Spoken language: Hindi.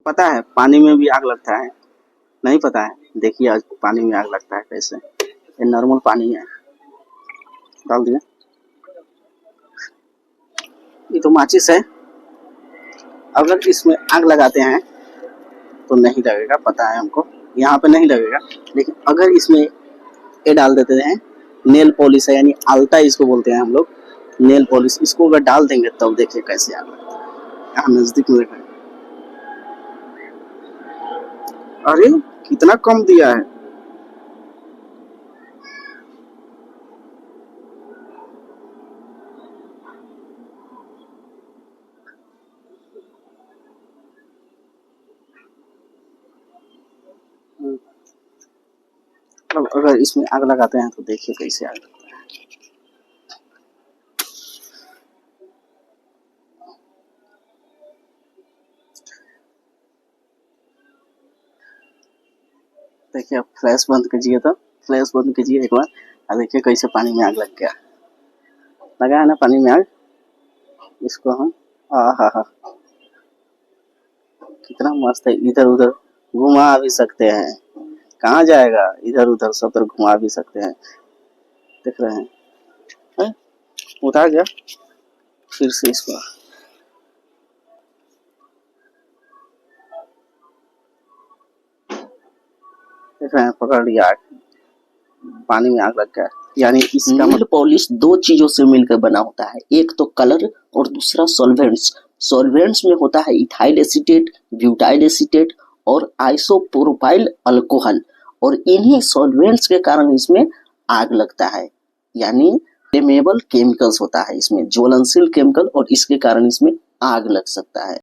पता है पानी में भी आग लगता है? नहीं पता है? देखिए आज पानी में आग लगता है कैसे। ये नॉर्मल पानी है, डाल दिया। ये तो माचिस है, अगर इसमें आग लगाते हैं तो नहीं लगेगा, पता है हमको, यहाँ पे नहीं लगेगा। लेकिन अगर इसमें ये डाल देते हैं, नेल पॉलिश है यानी आल्ता इसको बोलते हैं हम लोग, नेल पॉलिश, इसको अगर डाल देंगे तब देखिए कैसे आग लगता है। यहाँ नजदीक में देखा, अरे कितना कम दिया है। अब अगर इसमें आग लगाते हैं तो देखिए कैसे आग लगता है। देखिए, अब फ्लैश बंद कीजिए, तो फ्लैश बंद कीजिए एक बार, और देखिए कैसे पानी में आग लग गया। लगा है ना पानी में आग। इसको हम हा कितना मस्त है, इधर उधर घुमा भी सकते हैं। कहाँ जाएगा, इधर उधर सब तरफ घुमा भी सकते हैं। देख रहे हैं, उतार गया फिर से इसको। देख रहे हैं, पकड़ लिया, पानी में आग लग गया। यानी इसका नेल पॉलिश दो चीजों से मिलकर बना होता है, एक तो कलर और दूसरा सॉल्वेंट्स। सॉल्वेंट्स में होता है इथाइल एसीटेट, ब्यूटाइल एसीटेट और आइसोप्रोपाइल अल्कोहल, और इन्हीं सॉल्वेंट्स के कारण इसमें आग लगता है। यानी फ्लेमेबल केमिकल्स होता है इसमें, ज्वलनशील केमिकल, और इसके कारण इसमें आग लग सकता है।